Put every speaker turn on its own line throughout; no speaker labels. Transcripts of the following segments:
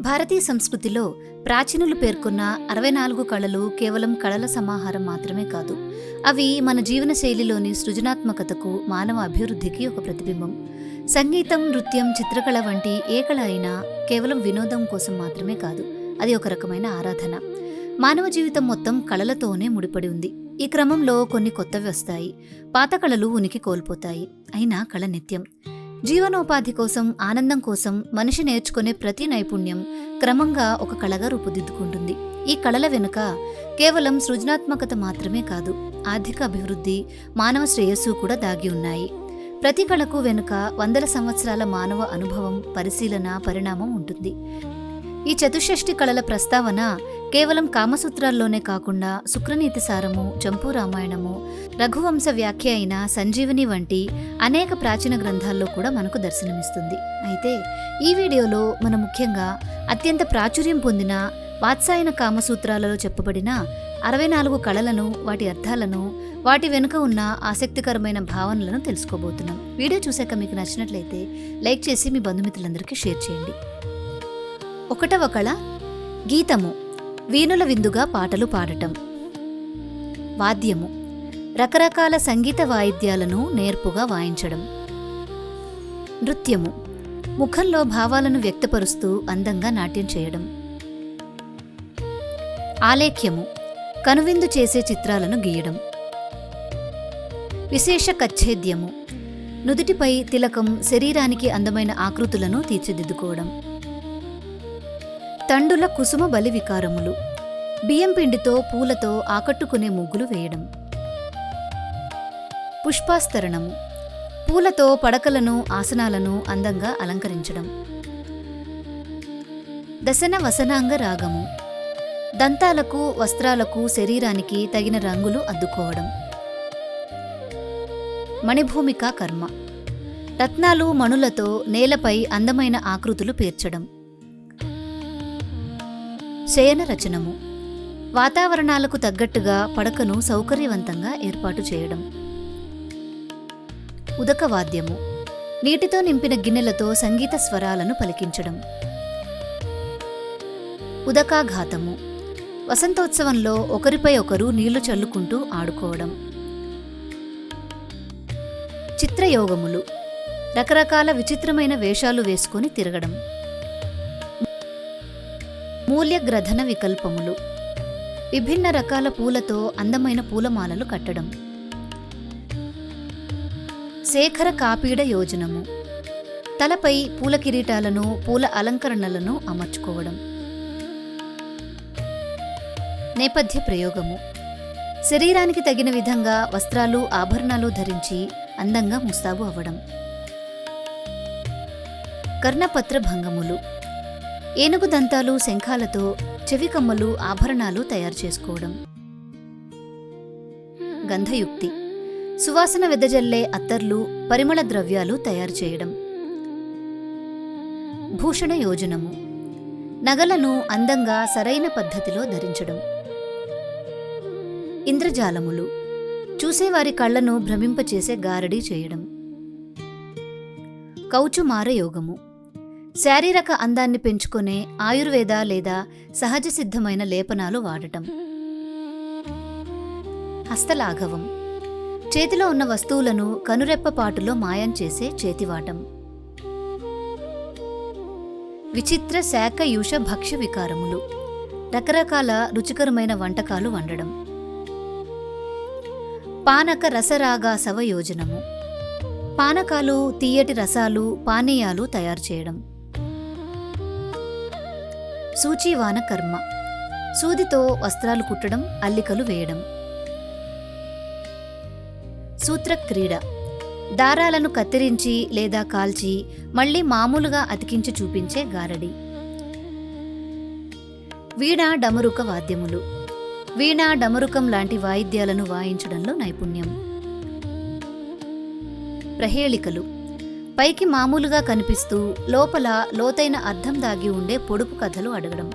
భారతీయ సంస్కృతిలో ప్రాచీనులు పేర్కొన్న 64 కళలు కేవలం కళల సమాహారం మాత్రమే కాదు. అవి మన జీవన శైలిలోని సృజనాత్మకతకు, మానవ అభివృద్ధికి ఒక ప్రతిబింబం. సంగీతం, నృత్యం, చిత్రకళ వంటి ఏ కళ అయినా కేవలం వినోదం కోసం మాత్రమే కాదు, అది ఒక రకమైన ఆరాధన. మానవ జీవితం మొత్తం కళలతోనే ముడిపడి ఉంది. ఈ క్రమంలో కొన్ని కొత్తవి వస్తాయి, పాత కళలు ఉనికి కోల్పోతాయి. అయినా కళ నిత్యం. జీవనోపాధి కోసం, ఆనందం కోసం మనిషి నేర్చుకునే ప్రతి నైపుణ్యం క్రమంగా ఒక కళగా రూపుదిద్దుకుంటుంది. ఈ కళల వెనుక కేవలం సృజనాత్మకత మాత్రమే కాదు, ఆర్థిక అభివృద్ధి, మానవ శ్రేయస్సు కూడా దాగి ఉన్నాయి. ప్రతి కళకు వెనుక వందల సంవత్సరాల మానవ అనుభవం, పరిశీలన, పరిణామం ఉంటుంది. ఈ చతుషష్ఠి కళల ప్రస్తావన కేవలం కామసూత్రాల్లోనే కాకుండా శుక్రనీతి సారము, చంపూ రామాయణము, రఘువంశ వ్యాఖ్య అయిన సంజీవని వంటి అనేక ప్రాచీన గ్రంథాల్లో కూడా మనకు దర్శనమిస్తుంది. అయితే ఈ వీడియోలో మనం ముఖ్యంగా అత్యంత ప్రాచుర్యం పొందిన వాత్సాయన కామసూత్రాలలో చెప్పబడిన 64 కళలను, వాటి అర్థాలను, వాటి వెనుక ఉన్న ఆసక్తికరమైన భావనలను తెలుసుకోబోతున్నాం. వీడియో చూశాక మీకు నచ్చినట్లయితే లైక్ చేసి మీ బంధుమిత్రులందరికీ షేర్ చేయండి. 1వ కళ గీతము, వీణుల విందుగా పాటలు పాడటం. వాద్యము, రకరకాల సంగీత వాయిద్యాలను నేర్పుగా వాయించడం. నృత్యము, ముఖంలో భావాలను వ్యక్తపరుస్తూ అందంగా నాట్యం చేయడం. ఆలేఖ్యము, కనువిందు చేసే చిత్రాలను గీయడం. విశేష కచ్ఛేద్యము, నుదుటిపై తిలకం, శరీరానికి అందమైన ఆకృతులను తీర్చిదిద్దుకోవడం. తండుల కుసుమ బలి వికారములు, బియ్యం పిండితో, పూలతో ఆకట్టుకునే ముగ్గులు వేయడం. పుష్పాస్తరణము, పూలతో పడకలను, ఆసనాలను అందంగా అలంకరించడం. దశన వసనాంగ రాగము, దంతాలకు, వస్త్రాలకు, శరీరానికి తగిన రంగులు అద్దుకోవడం. మణిభూమిక కర్మ, రత్నాలు, మణులతో నేలపై అందమైన ఆకృతులు పేర్చడం. శయన రచనము, వాతావరణాలకు తగ్గట్టుగా పడకను సౌకర్యవంతంగా ఏర్పాటు చేయడం. ఉదకవాద్యము, నీటితో నింపిన గిన్నెలతో సంగీత స్వరాలను పలికించడం. ఉదకాఘాతము, వసంతోత్సవంలో ఒకరిపై ఒకరు నీళ్లు చల్లుకుంటూ ఆడుకోవడం. చిత్రయోగములు, రకరకాల విచిత్రమైన వేషాలు వేసుకొని తిరగడం. మూల్యగ్రధన వికల్పములు, విభిన్న రకాల పూలతో అందమైన పూలమాలలు కట్టడం. శేఖర కాపీడ యోజనము, తలపై పూల కిరీటాలను, పూల అలంకరణలను అమర్చుకోవడం. నేపథ్య ప్రయోగము, శరీరానికి తగిన విధంగా వస్త్రాలు, ఆభరణాలు ధరించి అందంగా ముస్తాబు అవ్వడం. కర్ణపత్ర భంగములు, ఏనుగు దంతాలు, శంఖాలతో చెవికమ్మలు, ఆభరణాలు తయారు చేసుకోవడం. గంధయుక్తి, సువాసన వెదజల్లే అత్తర్లు, పరిమళ ద్రవ్యాలు తయారు చేయడం. భూషణ యోజనము, నగలను అందంగా సరైన పద్ధతిలో ధరించడం. ఇంద్రజాలములు, చూసేవారి కళ్లను భ్రమింపచేసే గారడీ చేయడం. కౌచుమార యోగము, శారీరక అందాన్ని పెంచుకునే ఆయుర్వేద లేదా సహజ సిద్ధమైన లేపనాలు వాడటం. హస్తలాఘవం, చేతిలో ఉన్న వస్తువులను కనురెప్పపాటులో మాయం చేసే చేతివాటం. విచిత్ర శాఖయూష భక్ష్య వికారములు, రకరకాల రుచికరమైన వంటకాలు వండడం. పానక రసరాగాసవ యోజనము, పానకాలు, తీయటి రసాలు, పానీయాలు తయారు చేయడం. సూచీవాన కర్మ, సూదితో వస్త్రాలు కుట్టడం, అల్లికలు వేయడం. సూత్రక్రీడ, దారాలను కత్తిరించి లేదా కాల్చి మళ్లీ మామూలుగా అతికించి చూపించే గారడి. వీణ డమరుక వాద్యములు, వీణ, డమరుకం లాంటి వాయిద్యాలను వాయించడంలో నైపుణ్యం. ప్రహేళికలు, పైకి మామూలుగా కనిపిస్తూ లోపల లోతైన అర్థం దాగి ఉండే పొడుపు కథలు అడగడం.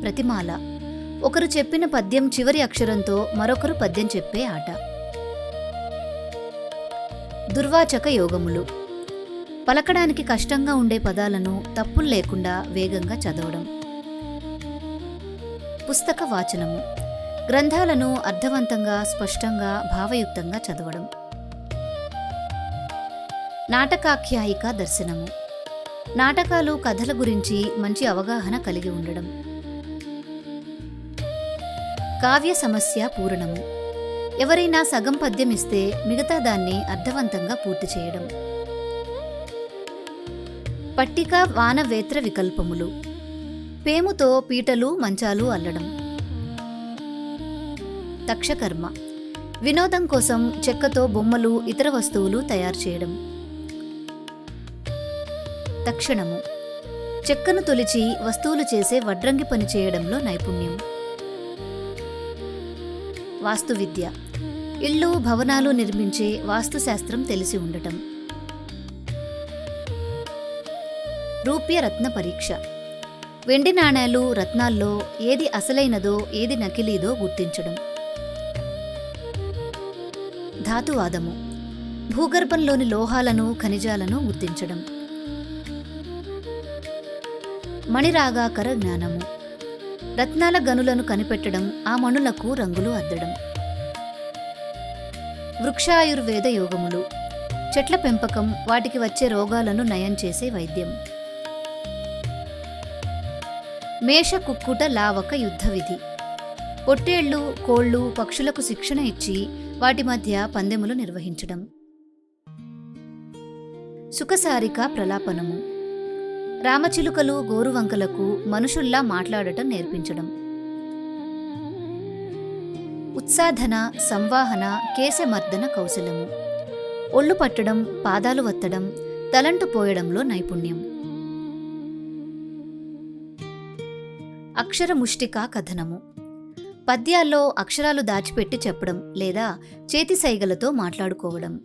ప్రతిమాల, ఒకరు చెప్పిన పద్యం చివరి అక్షరంతో మరొకరు పద్యం చెప్పే ఆట. దుర్వాచక యోగములు, పలకడానికి కష్టంగా ఉండే పదాలను తప్పులు లేకుండా వేగంగా చదవడం. పుస్తక వాచనము. గ్రంథాలను అర్థవంతంగా, స్పష్టంగా, భావయుక్తంగా చదవడం. నాటకాఖ్యాయిక దర్శనము. నాటకాలు, కథల గురించి మంచి అవగాహన కలిగి ఉండడం. కావ్య సమస్య పూరణము. ఎవరైనా సగం పద్యం ఇస్తే మిగతా దాన్ని అర్థవంతంగా పూర్తి చేయడం. పట్టిక వానవేత్ర వికల్పములు. పేముతో పీటలు, మంచాలు అల్లడం. తక్షకర్మ. వినోదం కోసం చెక్కతో బొమ్మలు, ఇతర వస్తువులు తయారు చేయడం. తక్షణము. చెక్కను తొలిచి వస్తువులు చేసే వడ్రంగి పని చేయడంలో నైపుణ్యం. వాస్తువిద్య. ఇళ్ళు, భవనాలు నిర్మించే వాస్తుశాస్త్రం తెలిసి ఉండటం. రూప్యరత్న పరీక్ష. వెండి నాణేలు, రత్నాల్లో ఏది అసలైనదో ఏది నకిలీదో గుర్తించడం. ధాతువాదము. భూగర్భంలోని లోహాలను, ఖనిజాలను గుర్తించడం. మణిరాగాకర జ్ఞానము. రత్నాల గనులను కనిపెట్టడం, ఆ మణులకు రంగులు అద్దడం. వృక్షాయుర్వేద యోగములు. చెట్ల పెంపకం, వాటికి వచ్చే రోగాలను నయం చేసే వైద్యం. మేష కుక్కుట లావక యుద్ధ విధి. పొట్టేళ్లు, కోళ్లు, పక్షులకు శిక్షణ ఇచ్చి వాటి మధ్య పందెములు నిర్వహించడం. సుఖసారిక ప్రలాపనము. రామచిలుకలు, గోరువంకలకు మనుషుల్లా మాట్లాడటం నేర్పించడం. ఉత్సాధన, సంవాహన, కేశమర్దన కౌశలము. ఒళ్ళు పట్టడం, పాదాలు వత్తడం, తలంటు పోయడంలో నైపుణ్యం. అక్షర ముష్టికా కథనము. పద్యాల్లో అక్షరాలు దాచిపెట్టి చెప్పడం లేదా చేతి సైగలతో మాట్లాడుకోవడం.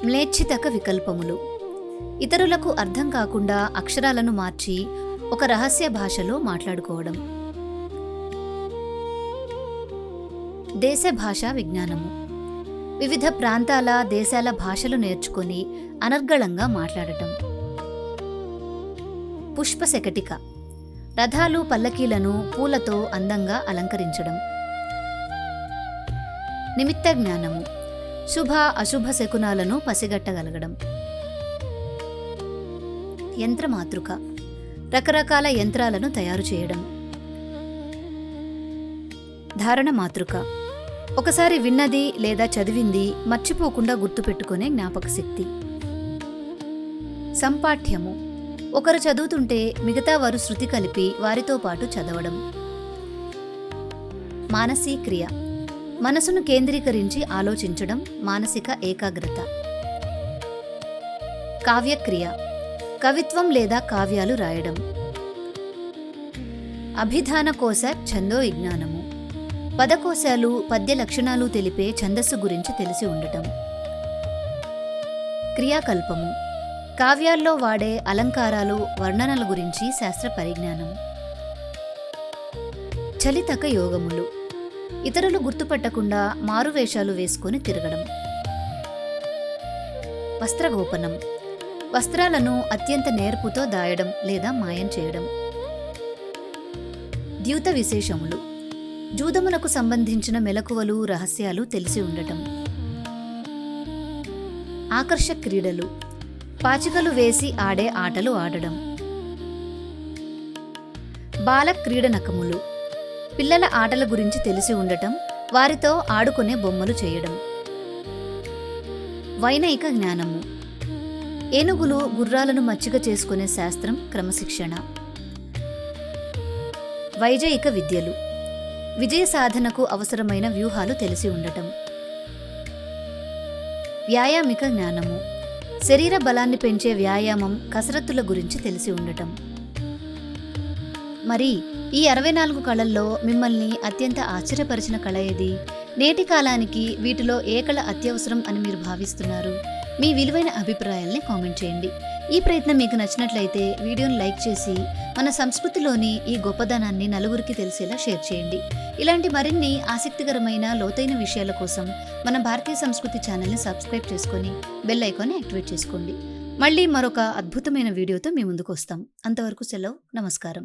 మ్లేచ్ఛితక వికల్పములు. ఇతరులకు అర్థం కాకుండా అక్షరాలను మార్చి ఒక రహస్య భాషలో మాట్లాడుకోవడం. దేశ భాషా విజ్ఞానము. వివిధ ప్రాంతాల, దేశాల భాషలు నేర్చుకొని అనర్గళంగా మాట్లాడటం. పుష్పశకటిక. రథాలు, పల్లకీలను పూలతో అందంగా అలంకరించడం. నిమిత్త జ్ఞానము. శుభ, అశుభ శకునాలను పసిగట్టగలగడం. యంత్రమాతృక. రకరకాల యంత్రాలను తయారు చేయడం. ధారణ మాతృక. ఒకసారి విన్నది లేదా చదివింది మర్చిపోకుండా గుర్తుపెట్టుకునే జ్ఞాపక శక్తి. సంపాఠ్యము. ఒకరు చదువుతుంటే మిగతా వారు శృతి కలిపి వారితో పాటు చదవడం. మానసీ క్రియ. మనసును కేంద్రీకరించి ఆలోచించడం, మానసిక ఏకాగ్రత. కావ్యక్రియ. కవిత్వం లేదా కావ్యాలు రాయడం. అభిధాన కోశ ఛందో విజ్ఞానము. పదకోశాలు, పద్య లక్షణాలు తెలిపే ఛందస్సు గురించి తెలిసి ఉండటం. క్రియాకల్పము. కావ్యాల్లో వాడే అలంకారాలు, వర్ణనల గురించి శాస్త్ర పరిజ్ఞానం. చలితక యోగములు. ఇతరులు గుర్తుపట్టకుండా మారువేషాలు వేసుకొని తిరగడం. వస్త్రగోపనం. వస్త్రాలను అత్యంత నేర్పుతో దాయడం లేదా మాయం చేయడం. ద్యూత విశేషములు. జూదములకు సంబంధించిన మెలకువలు, రహస్యాలు తెలిసి ఉండటం. ఆకర్ష క్రీడలు. పాచికలు వేసి ఆడే ఆటలు ఆడడం. బాల క్రీడనకములు. పిల్లల ఆటల గురించి తెలిసి ఉండటం, వారితో ఆడుకునే బొమ్మలు చేయడం. వైనయిక జ్ఞానము. ఏనుగులు, గుర్రాలను మచ్చిక చేసుకునే శాస్త్రం, క్రమశిక్షణ. వైజయిక విద్యలు. విజయ సాధనకు అవసరమైన వ్యూహాలు తెలిసి ఉండటం. వ్యాయామిక జ్ఞానము. శరీర బలాన్ని పెంచే వ్యాయామం, కసరత్తుల గురించి తెలిసి ఉండటం. మరి ఈ 64 కళల్లో మిమ్మల్ని అత్యంత ఆశ్చర్యపరిచిన కళ ఏది? నేటి కాలానికి వీటిలో ఏ కళ అత్యవసరం అని మీరు భావిస్తున్నారు? మీ విలువైన అభిప్రాయాల్ని కామెంట్ చేయండి. ఈ ప్రయత్నం మీకు నచ్చినట్లయితే వీడియోని లైక్ చేసి మన సంస్కృతిలోని ఈ గొప్పదనాన్ని నలుగురికి తెలిసేలా షేర్ చేయండి. ఇలాంటి మరిన్ని ఆసక్తికరమైన లోతైన విషయాల కోసం మన భారతీయ సంస్కృతి ఛానల్ని సబ్స్క్రైబ్ చేసుకొని బెల్ ఐకాన్ని యాక్టివేట్ చేసుకోండి. మళ్ళీ మరొక అద్భుతమైన వీడియోతో మీ ముందుకు వస్తాం. అంతవరకు సెలవు. నమస్కారం.